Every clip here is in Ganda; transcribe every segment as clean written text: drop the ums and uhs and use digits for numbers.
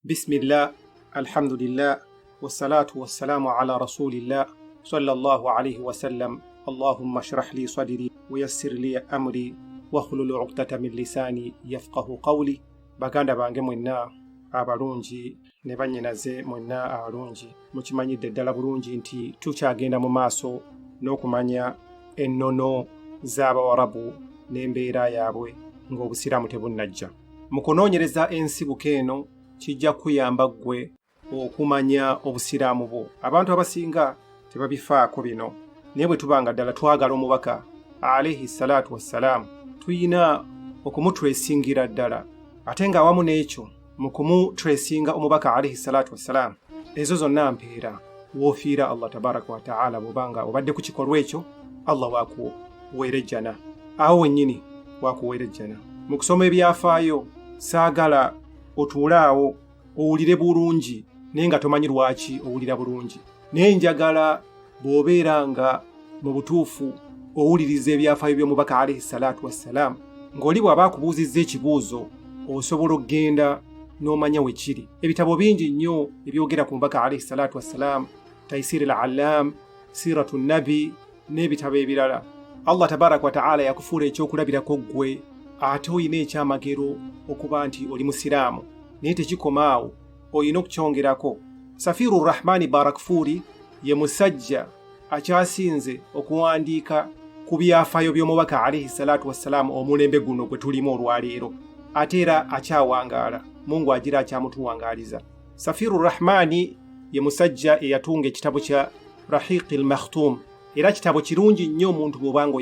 Bismillah, alhamdulillah, wassalatu wassalamu ala rasulillah, sallallahu alayhi wa sallam. Allahumma shrah li sadri wa yassir li amri wahlul uqdata min lisani yafqahu qawli. Baganda bange mwenna abalungi ne bannyinaze mwenna abalungi, mukimanyidde ddala bulungi nti tukyagenda mu maaso n'okumanya ennono z'Abawarabu n'embeera yaabwe ng'Obusiraamu tebunnajja. Mu kunoonyereza ensibuko eno kijja kuyamba ggwe okumanya Obusiraamu bwo. Abantu abasinga tebabifaako bino, naye bwe tubanga ddala twagala omubaka alayhi salaatu wassalaam, tuyina okumutresingira ddala. Ate ng'awamu n'ekyo, mu kumutresinga omubaka alayhi salaatu wassalaam, ezo zonna mpeera w'ofiira Allah tabaraka wa ta'ala bw'obanga obadde ku kikolwa ekyo, Allah waakuweera ejjana. Awo wennyini waakuweera ejjana. Mu kusoma ebyafaayo, saagala otuule awo owulire bulungi naye nga tomanyi lwaki owulira bulungi. Naye njagala bw'obeera nga mu butuufu owuliriza ebyafaayo by'omubaka alayhi salaatu wassalaam, ng'oli bw'aba akubuuzizza ekibuuzo osobola okgenda n'omanya we kiri. Ebitabo bingi nnyo ebyogera ku mubaka alayhi salaatu wassalaam, Taysir al-Allaam, Siiratu Nabi n'ebitabo ebirala. Allah tabaraka wa ta'ala yakufuula ekyokulabirako ggwe, ate oyina ekyamagero okuba nti oli musiraamu. Naye tekikoma awo, oyina okukyongerako. Safiru Rahmani Barakfuri ye musajja akyasinze okuwandiika ku byafaayo by'omubaka alayhi salaatu wassalaam omulembe guno gwe tulimu olwaleero, ate era akyawangaala. Mungu agira akyamutuwangaaliza. Safiru Rahmani ye musajja eyatunga ekitabo kya Rahiq al-Makhtum, era kitabo kirungi nnyo omuntu bw'obanga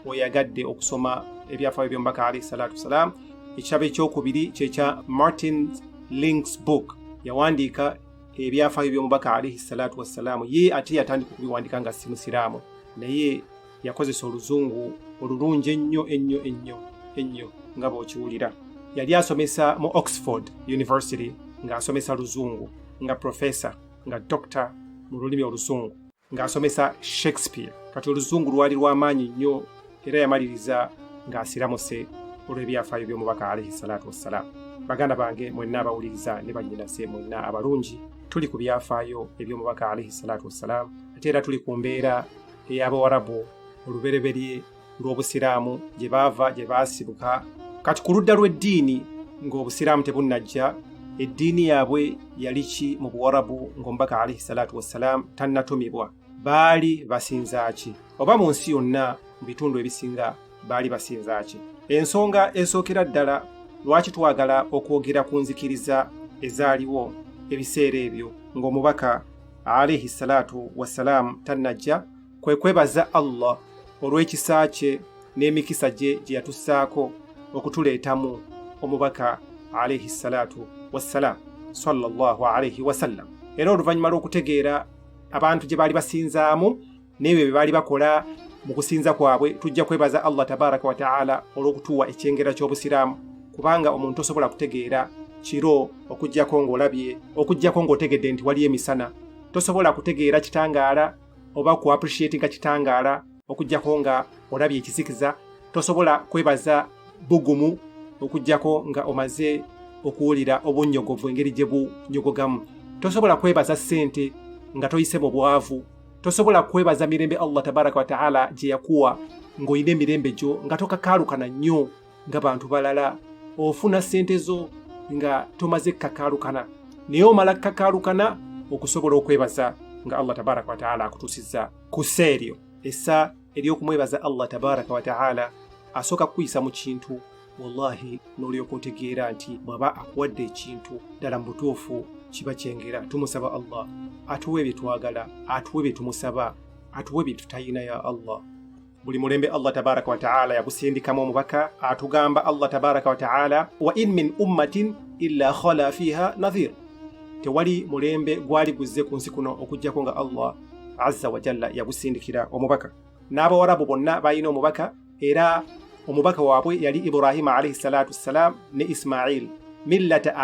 oyagadde okusoma ebyafaayo by'omubaka alayhi salaatu wassalaam. Ekitabo ekyokubiri kyekya Martin Link's book, yawandiika ebyafaayo by'omubaka alayhi salaatu wassalaam. Ye ate yatandika okubiwandiika nga si musiraamu, naye yakozesa oluzungu olulungi ennyo nga bw'okiwulira. Yali asomesa mu Oxford University ng'asomesa luzungu, nga professor, nga doctor mu lulimi oluzungu, ng'asomesa Shakespeare. Kati oluzungu lwali lw'amaanyi nnyo, era yamaliriza ng'asiramuse olw'ebyafaayo by'omubaka alayhi salaatu wassalaam. Baganda bange mwenna abawuliriza ne bannyinase mwenna abalungi, tuli ku byafaayo eby'omubaka alayhi salaatu wassalaam, ate era tuli ku mbeera ey'Abawarabu olubereberye lw'Obusiraamu, gye baava, gye baasibuka. Kati ku ludda lw'eddiini ng'Obusiraamu tebunnajja, eddiini yaabwe yali ki mu Buwarabu ng'omubaka alayhi salaatu wassalaam tannatumibwa? Baali basinza ki? Oba mu nsi yonna mu bitundu ebisinga baali basinza ki? Ensonga esookera ddala lwaki twagala okwogera ku nzikiriza ezaaliwo ebiseera ebyo ng'omubaka alayhi salaatu wassalaam tannajja, kwe kwebaza Allah olw'ekisa kye n'emikisa gye gye yatussaako okutuleetamu omubaka alayhi salaatu wassalaam sallallahu alayhi wasallam. Era oluvannyuma lw'okutegeera abantu gye baali basinzaamu n'ebyo bye baali bakola mu kusinza kwabwe, tujja kwebaza Allah tabaraka wa ta'ala olw'okutuwa ekyengera ky'Obusiraamu, kubanga omuntu tosobola kutegeera kiro okuggyako ng'olabye, okuggyako ng'otegedde nti waliyo emisana. Tosobola kutegeera kitangaala oba ku appreciatinga kitangaala okuggyako nga olabye ekizikiza. Tosobola kwebaza bugumu okuggyako nga omaze okuwulira obunnyogovu engeri gye bunyogogamu. Tosobola kwebaza ssente nga toyise mu bwavu. Tosobola kwebaza mirembe Allah tabaraka wa ta'ala gye yakuwa ng'olina emirembe gyo nga tokakaalukana nnyo ng'abantu balala. Ofuna ssente zo nga tomaze kakaalukana, naye omala kakaalukana okusobola okwebaza nga Allah tabaraka wa ta'ala akutuusizza ku ssa eryo. Essa ery'okumwebaza Allah tabaraka wa ta'ala asooka kukuyisa mu kintu, wallahi n'olyoka otegeera nti bw'aba akuwadde ekintu ddala mu butuufu kiba kyengera. Tumusaba Allah atuwe bye twagala, atuwe bye tumusaba, atuwe bye tutayina ya Allah. Buli mulembe Allah tabaraka wa ta'ala yagusindikamu omubaka. Atugamba Allah tabaraka wa ta'ala, wa in min ummatin illa khala fiha nadhir. Tewali mulembe gwali guzze ku nsi kuno okuggyako nga Allah azza wa jalla yagusindikira omubaka. N'Abawarabu bonna balina omubaka, era omubaka waabwe yali Ibrahima alayhi salaatu wassalaam ne Ismail. Millata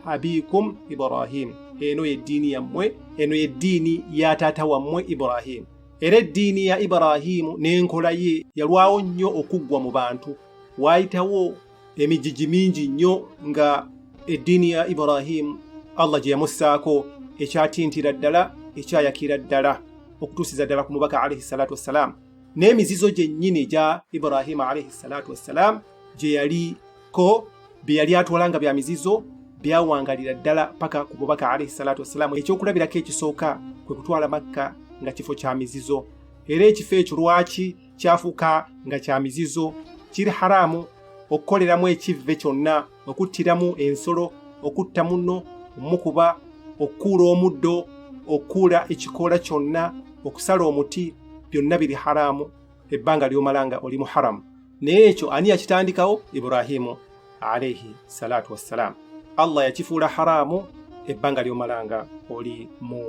abikum Ibrahim. Eno y'eddiini yammwe, eno y'eddiini ya taata wammwe Ibrahim. Era eddiini ya Ibrahimu n'enkola ye yalwawo nnyo okuggwa mu bantu. Waayitawo emijiji mingi nnyo nga eddiini ya Ibrahim Allah gye yamussaako ekyatintira ddala ekyayakira ddala okutuusiza ddala ku mubaka alayhi salatu wassalam, n'emizizo gyennyini gya Ibrahima alayhi salatu wassalam gye yaliko bye yali atwalanga bya mizizo byawangalira ddala paka ku mubaka alayhi salatu wassalam. Ekyokulabirako ekisooka kwe kutwala Makka nga kifo kya mizizo, era ekifo ekyo lwaki kyafuuka nga kya mizizo? Kiri haramu okukoleramu ekivve kyonna, okuttiramu ensolo, okutta munno, omukuba, okukuula omuddo, okukuula ekikoola kyonna, okusala omuti, byonna biri haramu ebbanga ly'omalanga oli mu haramu. Naye ekyo ani yakitandikawo? Ibrahimu alayhi salatu wassalam. Allah yakifuula haramu ebbanga ly'omalanga oli mu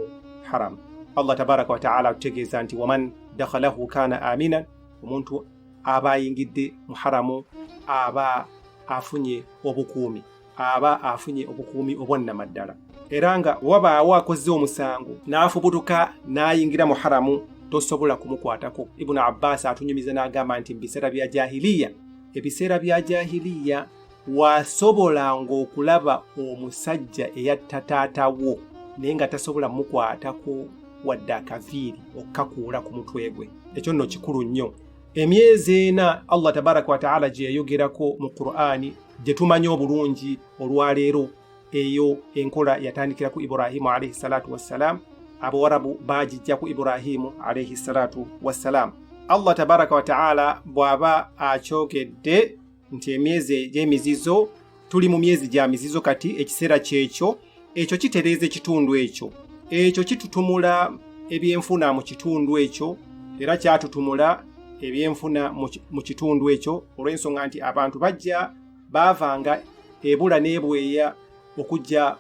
haramu. Allah tabaraka wa ta'ala atutegeeza nti waman dakhalahu kana aminan, omuntu aba ayingidde mu haramu aba afunye obukuumi, aba afunye obukuumi obwannamaddala. Era nga wabaawo akoze omusango n'afubutuka n'ayingira mu haramu, tosobola kumukwatako. Ibn Abbas atunyumiza n'agamba nti ebiseera bya jahiliya wasobolanga okulaba omusajja eyatta taatawo naye nga tasobola mukwatako wadde akaviiri okukakuula ku mutwe gwe. Ekyo nno kikulu nnyo. Emyezi ena Allah tabaraka wa ta'ala gye yayogerako mu Qur'ani gye tumanyi obulungi olwaleero, eyo enkola yatandikira ku Ibrahimu alayhi salatu wassalam, Abawarabu bagijja ku Ibrahimu alayhi salatu wassalam. Allah tabaraka wa ta'ala bw'aba akyogedde nti emyezi egy'emizizo, tuli mu myezi gya mizizo kati, ekiseera kyekyo ekyo kitereeza ekitundu ekyo kitutumula ebyenfuna mu kitundu ekyo, era kyatutumula ebyenfuna mu kitundu ekyo olw'ensonga nti abantu bajja baavanga ebula n'ebweya okujja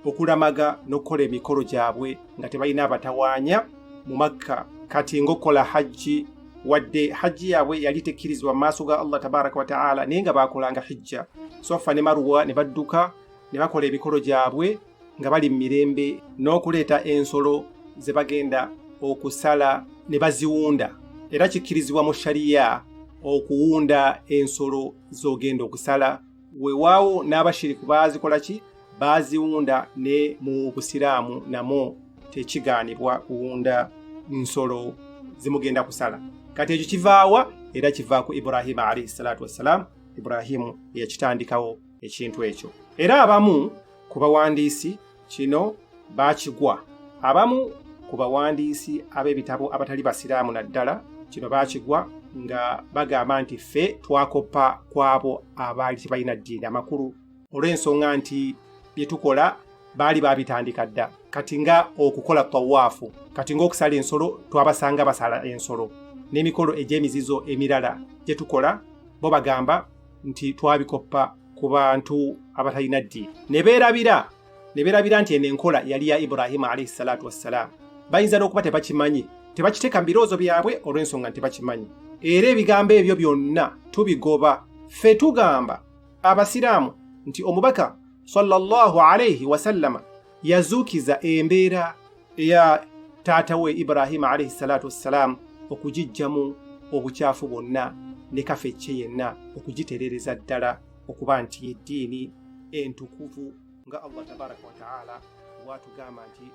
okulamaga n'okukola emikolo gyabwe nga tebalina abatawaanya mu Makka. Kati ng'okola hajji, wadde hajji yaabwe yali tekkirizibwa mu maaso ga Allah tabaraka wa ta'ala, naye nga baakolanga hijja, Sofa ne Marwa ne badduka ne bakola emikolo gyabwe nga bali mu mirembe, n'okuleeta ensolo ze bagenda okusala ne baziwunda. Era kikkirizibwa mu shariya okuwunda ensolo z'ogenda okusala, weewaawo n'abashiriku baazikola ki? Baaziwunda. Ne mu Busiraamu namwo tekigaanibwa kuwunda nsolo zimugenda kusala. Kati ekyo kivaawa? Era kiva ku Ibrahima alayhi salatu wassalam. Ibrahimu yakitandikawo ekintu ekyo. Era abamu ku bawandiisi kino baakigwa, abamu ku bawandiisi ab'ebitabo abatali basiraamu naddala kino baakigwa nga bagamba nti ffe twakoppa kwabo abaali tebalina ddiini amakulu, olw'ensonga nti bye tukola baali babitandika dda. Kati nga okukola tawaafu, kati ng'okusala ensolo twabasanga basala ensolo, n'emikolo egy'emizizo emirala gye tukola bo bagamba nti twabikoppa ku bantu abatalina ddiini. Ne beerabira nti eno enkola yali ya Ibrahima alayhi salatu wassalam. Bayinza n'okuba tebakimanyi, tebakiteeka mu birowoozo byabwe olw'ensonga nti tebakimanyi. Era ebigambo ebyo byonna tubigoba. Ffe tugamba abasiraamu nti omubaka sallallahu alayhi wasallama yazuukiza embeera eya taata we Ibrahima alayhi salatu wassalam okugijjamu obukyafu bwonna ne kafecce yenna, okugitereereza ddala okuba nti eddiini entukuvu nga Allah tabaraka wa ta'ala bw'atugamba nti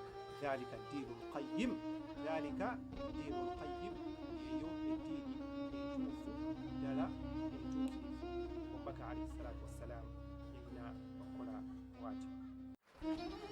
dhalika ddiinul qayyim, dhalika ddiinul qayyim, eyo eddiini entuufu ddala entuukirivu. Omubaka alayhi salatu wassalam yalina okukola bw'atyo.